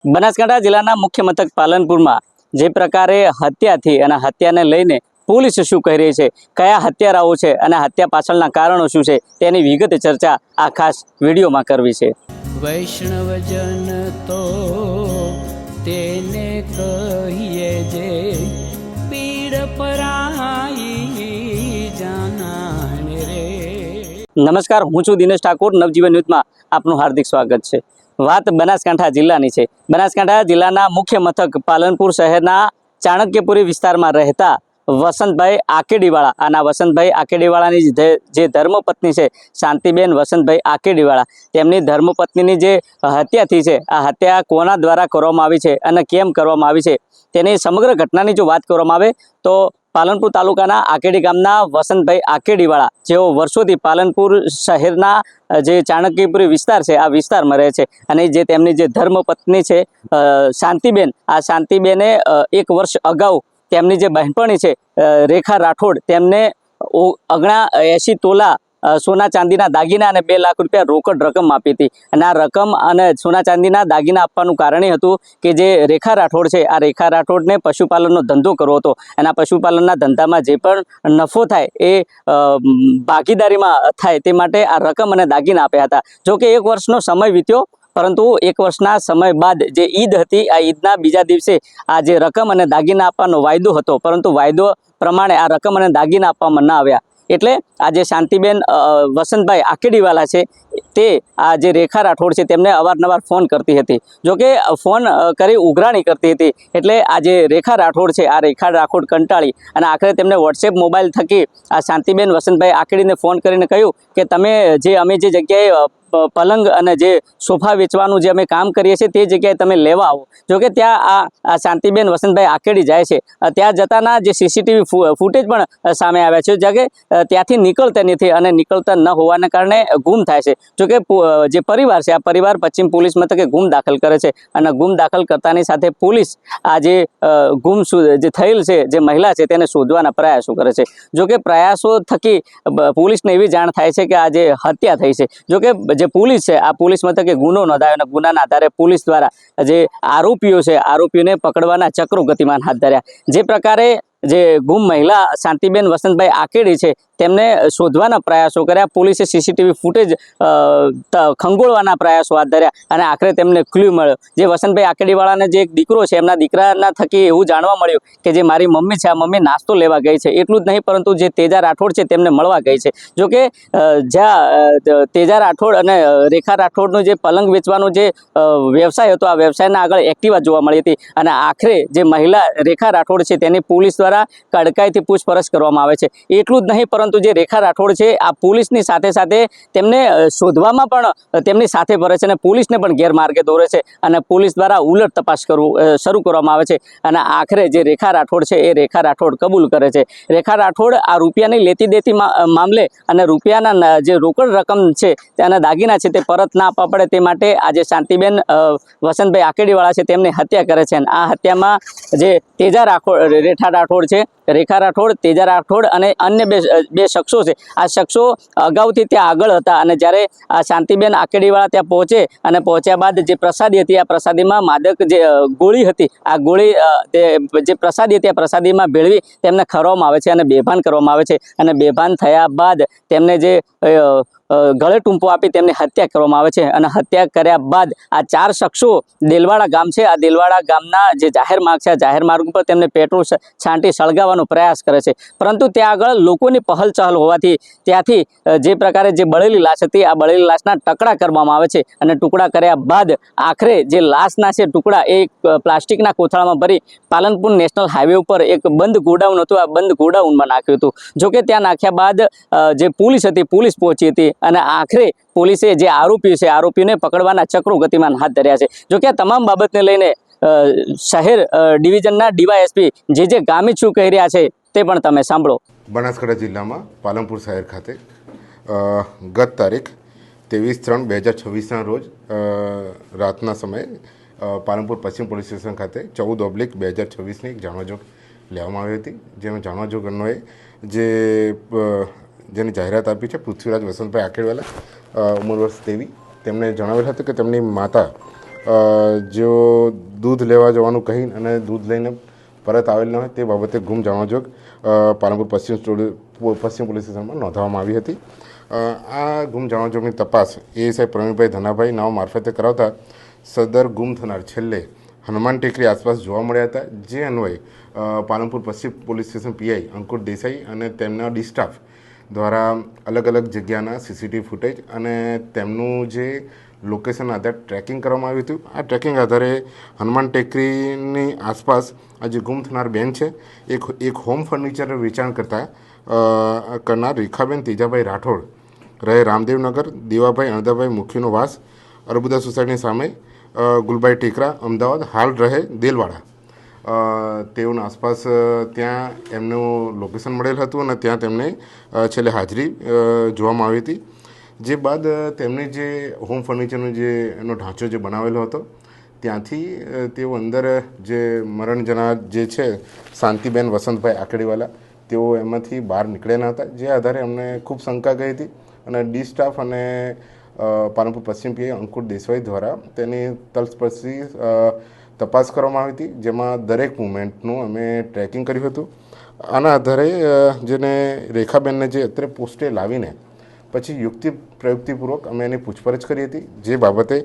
બનાસકાંઠા જિલ્લાના મુખ્ય મથક પાલનપુરમાં જે પ્રકારે હત્યાથી અને હત્યાને લઈને પોલીસ શું કહી રહી છે, કયા હત્યારાઓ છે અને હત્યા પાછળના કારણો શું છે તેની વિગત ચર્ચા આ ખાસ વિડીયોમાં કરવી છે। વૈષ્ણવજન તો તેને કહીએ જે પીડ પરાઈ જાનાને રે। નમસ્કાર, હું છું દિનેશ ઠાકોર। નવજીવન ન્યૂઝમાં આપનું હાર્દિક સ્વાગત છે। વાત બનાસકાંઠા જિલ્લાની છે। બનાસકાંઠા જિલ્લાના મુખ્ય મથક પાલનપુર શહેરના ચાણક્યપુરી વિસ્તારમાં રહેતા વસંતભાઈ આકેડીવાળા, આના વસંતભાઈ આકેડીવાળાની જે ધર્મપત્ની છે શાંતિબેન વસંતભાઈ આકેડીવાળા, તેમની ધર્મપત્નીની જે હત્યા થઈ છે, આ હત્યા કોના દ્વારા કરવામાં આવી છે અને કેમ કરવામાં આવી છે તેની સમગ્ર ઘટનાની જો વાત કરવામાં આવે તો પાલનપુર તાલુકાના આકેડી ગામના વસંતભાઈ આકેડીવાળા, જેઓ વર્ષોથી પાલનપુર શહેરના જે ચાણક્યપુરી વિસ્તાર છે આ વિસ્તારમાં રહે છે અને જે તેમની જે ધર્મપત્ની છે શાંતિબેન, આ શાંતિબેને 1 વર્ષ અગાઉ તેમની જે બહેનપણી છે રેખા રાઠોડ, તેમને 79 તોલા સોના ચાંદીના દાગીના અને 2 લાખ રૂપિયા રોકડ રકમ આપી હતી। અને આ રકમ અને સોના ચાંદીના દાગીના આપવાનું કારણ એ હતું કે જે રેખા રાઠોડ છે, આ રેખા રાઠોડને પશુપાલનનો ધંધો કરવો હતો અને આ પશુપાલનના ધંધામાં જે પણ નફો થાય એ ભાગીદારીમાં થાય તે માટે આ રકમ અને દાગીના આપ્યા હતા। જોકે 1 વર્ષનો સમય વીત્યો, પરંતુ 1 વર્ષના સમય બાદ જે ઈદ હતી, આ ઈદના બીજા દિવસે આ જે રકમ અને દાગીના આપવાનો વાયદો હતો, પરંતુ વાયદો પ્રમાણે આ રકમ અને દાગીના આપવામાં ન આવ્યા। એટલે આ જે શાંતિબેન વસંતભાઈ આકેડીવાલા છે તે આ જે રેખા રાઠોડ છે તેમને અવારનવાર ફોન કરતી હતી। જોકે ફોન કરી ઉઘરાણી કરતી હતી, એટલે આ જે રેખા રાઠોડ છે, આ રેખા રાઠોડ કંટાળી અને આખરે તેમને વોટ્સએપ મોબાઈલ થકી આ શાંતિબેન વસંતભાઈ આકેડીને ફોન કરીને કહ્યું કે તમે અમે જે જગ્યાએ પલંગ અને જે સોફા વેચવાનું જે અમે કામ કરીએ છીએ તે જગ્યાએ તમે લેવા આવો। જોકે ત્યાં આ શાંતિબેન વસંતભાઈ આકેડી જાય છે, ત્યાં જતાના જે સીસીટીવી ફૂટેજ પણ સામે આવ્યા છે, જે ત્યાંથી નીકળતા નથી અને નીકળતા ન હોવાને કારણે ગુમ થાય છે। જોકે જે પરિવાર છે, આ પરિવાર પશ્ચિમ પોલીસ મથકે ગુમ દાખલ કરે છે અને ગુમ દાખલ કરતાની સાથે પોલીસ આ જે ગુમ જે થયેલ છે જે મહિલા છે તેને શોધવાના પ્રયાસો કરે છે। જોકે પ્રયાસો થકી પોલીસને એવી જાણ થાય છે કે આ જે હત્યા થઈ છે। જોકે જે પોલીસ છે, આ પોલીસ મથકે ગુનો નોંધાયો અને ગુનાના આધારે પોલીસ દ્વારા જે આરોપીઓ છે, આરોપીઓને પકડવાના ચક્રો ગતિમાન હાથ ધર્યા। જે પ્રકારે જે ગુમ મહિલા શાંતિબેન વસંતભાઈ આકેડી છે તેમને શોધવાના પ્રયાસો કર્યા, પોલીસે સીસીટીવી ફૂટેજ ખંગોળવાના પ્રયાસો હાથ ધર્યા અને આખરે તેમને ક્લ્યુ મળ્યો। જે વસંતભાઈ આકેડીવાળાને જે એક દીકરો છે, એમના દીકરાના થકી એવું જાણવા મળ્યું કે જે મારી મમ્મી છે, આ મમ્મી નાસ્તો લેવા ગઈ છે। એટલું જ નહીં, પરંતુ જે તેજા રાઠોડ છે તેમને મળવા ગઈ છે। જોકે જ્યાં તેજા રાઠોડ અને રેખા રાઠોડનો જે પલંગ વેચવાનો જે વ્યવસાય હતો, આ વ્યવસાયના આગળ એક્ટિવા જોવા મળી હતી અને આખરે જે મહિલા રેખા રાઠોડ છે તેની પોલીસ દ્વારા કડકાઈથી પૂછપરછ કરવામાં આવે છે। એટલું જ નહીં, પરંતુ જે રેખા રાઠોડ છે આ પોલીસની સાથે સાથે તેમને શોધવામાં પણ તેમની સાથે ફરે છે અને પોલીસને પણ ગેરમાર્ગે દોરે છે અને પોલીસ દ્વારા ઉલટ તપાસ શરૂ કરવામાં આવે છે અને આખરે જે રેખા રાઠોડ છે એ રેખા રાઠોડ કબૂલ કરે છે। રેખા રાઠોડ આ રૂપિયાની લેતી દેતી મામલે અને રૂપિયાના જે રોકડ રકમ છે તેના દાગીના છે તે પરત ના આપવા પડે તે માટે આજે શાંતિબેન વસંતભાઈ આકેડીવાળા છે તેમની હત્યા કરે છે। અને આ હત્યામાં જે તેજા રેખા રાઠોડ છે, રેખા રાઠોડ, તેજા રાઠોડ અને અન્ય બે શખ્સો છે, આ શખ્સો અગાઉથી ત્યાં આગળ હતા અને જ્યારે આ શાંતિબેન આકેડીવાળા ત્યાં પહોંચે અને પહોંચ્યા બાદ જે પ્રસાદી હતી, આ પ્રસાદીમાં માદક જે ગોળી હતી, આ ગોળી જે પ્રસાદી હતી આ પ્રસાદીમાં ભેળવી તેમને ખરવામાં આવે છે અને બેભાન કરવામાં આવે છે અને બેભાન થયા બાદ તેમને જે ગળે ટૂંપો આપી તેમની હત્યા કરવામાં આવે છે અને હત્યા કર્યા બાદ આ 4 શખ્સો દેલવાડા ગામ છે, આ દેલવાડા ગામના જે જાહેર માર્ગ છે, આ જાહેર માર્ગ ઉપર તેમને પેટ્રોલ છાંટી સળગાવવાનો પ્રયાસ કરે છે। પરંતુ ત્યાં આગળ લોકોની પહલ ચહલ હોવાથી ત્યાંથી જે પ્રકારે જે બળેલી લાશ હતી, આ બળેલી લાશના ટુકડા કરવામાં આવે છે અને ટુકડા કર્યા બાદ આખરે જે લાશના છે ટુકડા એ પ્લાસ્ટિકના કોથળામાં ભરી પાલનપુર નેશનલ હાઈવે ઉપર એક બંધ ગોડાઉન હતું, આ બંધ ગોડાઉનમાં નાખ્યું હતું। જોકે ત્યાં નાખ્યા બાદ જે પોલીસ હતી, પોલીસ પહોંચી હતી અને આખરે પોલીસે જે આરોપી છે, આરોપીને પકડવાના ચક્રો ગતિમાન હાથ ધર્યા છે। જોકે આ તમામ બાબતને લઈને શહેર ડિવિઝનના ડીવાયએસપી જે ગામિત શું કહી રહ્યા છે તે પણ તમે સાંભળો। બનાસકાંઠા જિલ્લામાં પાલનપુર શહેર ખાતે ગત તારીખ 23/3/2026ના રોજ રાતના સમયે પાલનપુર પશ્ચિમ પોલીસ સ્ટેશન ખાતે 14/2026ની એક જાણવાજોગ લેવામાં આવી હતી। જેમાં જાણવાજોગ અન્વયે જેની જાહેરાત આપી છે પૃથ્વીરાજ વસંતભાઈ આકેડવાલા, ઉંમર વર્ષ 23, તેમણે જણાવેલ હતું કે તેમની માતા જેઓ દૂધ લેવા જવાનું કહી અને દૂધ લઈને પરત આવેલ ન હોય તે બાબતે ગુમ જાણવાજોગ પાલનપુર પશ્ચિમ પોલીસ સ્ટેશનમાં નોંધવામાં આવી હતી. આ ગુમ જાણવાજોગની તપાસ એએસઆઈ પ્રવીણભાઈ ધનાભાઈ નાવ મારફતે કરાવતા સદર ગુમ થનાર છેલ્લે હનુમાન ટેકરી આસપાસ જોવા મળ્યા હતા. જે અન્વયે પાલનપુર પશ્ચિમ પોલીસ સ્ટેશન પીઆઈ અંકુર દેસાઈ અને તેમના ડી સ્ટાફ દ્વારા અલગ અલગ જગ્યાના સીસીટીવી ફૂટેજ અને તેમનું જે લોકેશન આધારે ટ્રેકિંગ કરવામાં આવ્યું હતું. આ ટ્રેકિંગ આધારે હનુમાન ટેકરીની આસપાસ આ જે ગુમ થનાર બેન છે એક હોમ ફર્નિચર વેચાણ કરનાર રેખાબેન તેજાભાઈ રાઠોડ રહે રામદેવનગર, દેવાભાઈ અણદાભાઈ મુખીનો વાસ, અર્બુદા સોસાયટીની સામે, ગુલભાઈ ટેકરા, અમદાવાદ, હાલ રહે દેલવાડા. તેઓના આસપાસ ત્યાં એમનું લોકેશન મળેલ હતું અને ત્યાં તેમને છેલ્લે હાજરી જોવામાં આવી હતી. જે બાદ તેમણે જે હોમ ફર્નિચરનો જે એનો ઢાંચો જે બનાવેલો હતો ત્યાંથી તેઓ અંદર જે મરણ જનાર જે છે શાંતિબેન વસંતભાઈ આકડીવાલા તેઓ એમાંથી બહાર નીકળ્યા ન હતા. જે આધારે અમને ખૂબ શંકા ગઈ હતી અને ડી સ્ટાફ અને પાલનપુર પશ્ચિમ પીઆઈ અંકુર દેસાઈ દ્વારા તેની તલસ્પર્શી તપાસ કરવામાં આવી હતી, જેમાં દરેક મુવમેન્ટનું અમે ટ્રેકિંગ કર્યું હતું. આના આધારે જેને રેખાબેનને જે અત્યારે પોસ્ટે લાવીને પછી પ્રયુક્તિપૂર્વક અમે એની પૂછપરછ કરી હતી. જે બાબતે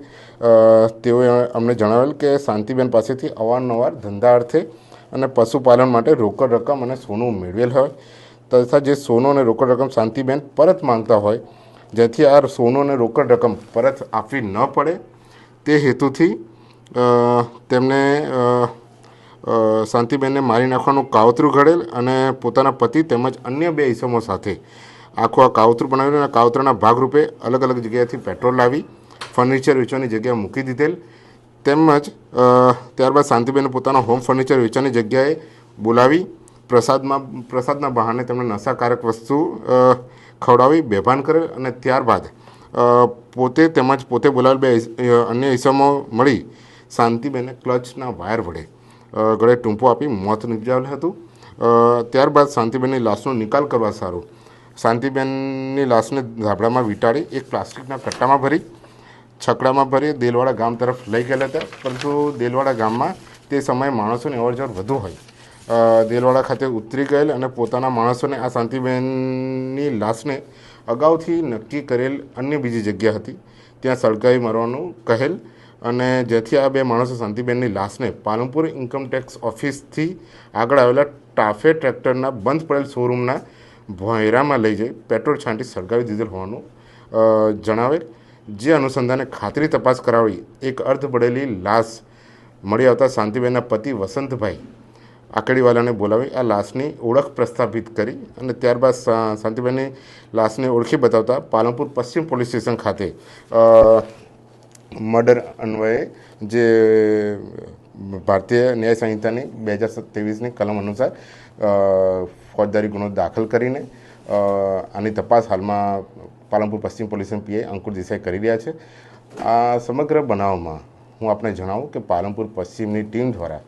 તેઓએ અમને જણાવેલ કે શાંતિબેન પાસેથી અવારનવાર ધંધા અર્થે અને પશુપાલન માટે રોકડ રકમ અને સોનું મેળવેલ હોય તથા જે સોનું અને રોકડ રકમ શાંતિબેન પરત માંગતા હોય, જેથી આ સોનું અને રોકડ રકમ પરત આપવી ન પડે તે હેતુથી તેમને શાંતિબેનને મારી નાખવાનું કાવતરું ઘડેલ અને પોતાના પતિ તેમજ અન્ય 2 ઈસમો સાથે આખું આ કાવતરું બનાવેલું અને કાવતરાના ભાગરૂપે અલગ અલગ જગ્યાએથી પેટ્રોલ લાવી ફર્નિચર વેચવાની જગ્યાએ મૂકી દીધેલ. તેમજ ત્યારબાદ શાંતિબેને પોતાના હોમ ફર્નિચર વેચવાની જગ્યાએ બોલાવી પ્રસાદના બહાને તેમને નશાકારક વસ્તુ ખવડાવી બેભાન કરેલ અને ત્યારબાદ પોતે બોલાવેલ 2 અન્ય ઈસમો મળી શાંતિબેને ક્લચના વાયર વડે ગળે ટૂંપો આપી મોત નિપજાવેલ હતું. ત્યારબાદ શાંતિબેનની લાશનો નિકાલ કરવા સારું શાંતિબેનની લાશને ધાબળામાં વીંટાળી એક પ્લાસ્ટિકના કટ્ટામાં ભરી છકડામાં ભરી દેલવાડા ગામ તરફ લઈ ગયેલા હતા. પરંતુ દેલવાડા ગામમાં તે સમયે માણસોની અવરજવર વધુ હોય દેલવાડા ખાતે ઉતરી ગયેલ અને પોતાના માણસોને આ શાંતિબેનની લાશને અગાઉથી નક્કી કરેલ અન્ય બીજી જગ્યા હતી ત્યાં સળગાવી મારવાનું કહેલ અને જેથી આ 2 માણસો શાંતિબેનની લાશને પાલનપુર ઇન્કમટેક્સ ઓફિસથી આગળ આવેલા ટાફે ટ્રેક્ટરના બંધ પડેલ શોરૂમના ભોંયરામાં લઈ જઈ પેટ્રોલ છાંટી સળગાવી દીધેલ હોવાનું જણાવેલ. જે અનુસંધાને ખાતરી તપાસ કરાવી એક અર્ધ પડેલી લાશ મળી આવતા શાંતિબેનના પતિ વસંતભાઈ આકડીવાલાને બોલાવી આ લાશની ઓળખ પ્રસ્થાપિત કરી અને ત્યારબાદ શાંતિબેનની લાશને ઓળખી બતાવતા પાલનપુર પશ્ચિમ પોલીસ સ્ટેશન ખાતે મર્ડર અન્વયે જે ભારતીય ન્યાય સંહિતાની 2023ની કલમ અનુસાર ફોજદારી ગુનો દાખલ કરીને આની તપાસ હાલમાં પાલનપુર પશ્ચિમ પોલીસ પીઆઈ અંકુર દેસાઈ કરી રહ્યા છે. આ સમગ્ર બનાવમાં હું આપને જણાવું કે પાલનપુર પશ્ચિમની ટીમ દ્વારા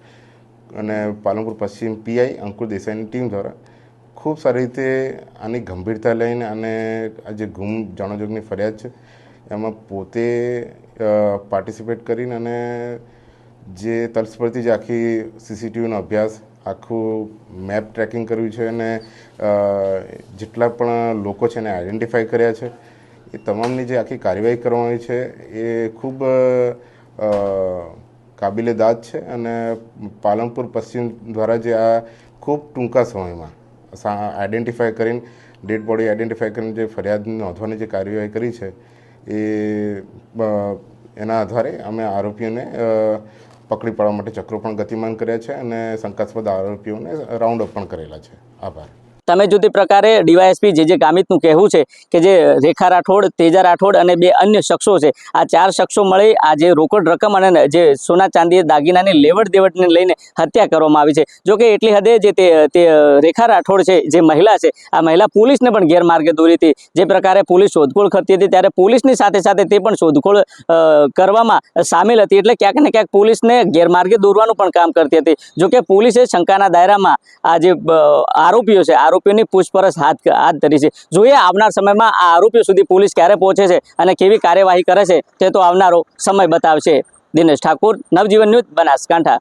અને પાલનપુર પશ્ચિમ પીઆઈ અંકુર દેસાઈની ટીમ દ્વારા ખૂબ સારી રીતે આની ગંભીરતા લઈને અને આ જે ગુમ જાણવાજોગની ફરિયાદ છે એમાં પોતે પાર્ટિસિપેટ કરીને અને જે તલસ્પર્શી જે આખી સીસીટીવીનો અભ્યાસ આખું મેપ ટ્રેકિંગ કર્યું છે અને જેટલા પણ લોકો છે એને આઈડેન્ટિફાઈ કર્યા છે એ તમામની જે આખી કાર્યવાહી કરવામાં આવી છે એ ખૂબ કાબિલે દાદ છે અને પાલનપુર પશ્ચિમ દ્વારા જે આ ખૂબ ટૂંકા સમયમાં આઈડેન્ટિફાઈ કરીને ડેડ બોડી આઈડેન્ટિફાઈ કરીને જે ફરિયાદ નોંધવાની જે કાર્યવાહી કરી છે એ એના આધારે અમે આરોપીઓને પકડી પાડવા માટે ચક્રો પણ ગતિમાન કર્યા છે અને શંકાસ્પદ આરોપીઓને રાઉન્ડ અપ પણ કરેલા છે. આભાર. તમે જો તે પ્રકારે ડીવાયએસપી જે ગામિતનું કહેવું છે કે જે રેખા રાઠોડ, તેજા રાઠોડ અને 2 અન્ય શખ્સો છે, આ 4 શખ્સો મળી આ જે રોકડ રકમ અને જે સોના ચાંદી દાગીનાની લેવડ દેવડને લઈને હત્યા કરવામાં આવી છે. જો કે એટલી હદે જે તે રેખા રાઠોડ છે, જે મહિલા છે, આ મહિલા પોલીસને પણ ગેરમાર્ગે દોરી હતી. જે પ્રકારે પોલીસ શોધખોળ કરતી હતી ત્યારે પોલીસની સાથે સાથે તે પણ શોધખોળ કરવામાં સામેલ હતી. એટલે ક્યાંક ને ક્યાંક પોલીસને ગેરમાર્ગે દોરવાનું પણ કામ કરતી હતી. જો કે પોલીસે શંકાના દાયરામાં આ જે આરોપીઓ છે આરોપીઓની પૂછપરછ હાથ ધરી છે. જોઈએ આવનાર સમયમાં આ આરોપીઓ સુધી પોલીસ ક્યારે પહોંચે છે અને કેવી કાર્યવાહી કરે છે તે તો આવનારો સમય બતાવશે. દિનેશ ઠાકોર, નવજીવન ન્યૂઝ, બનાસકાંઠા.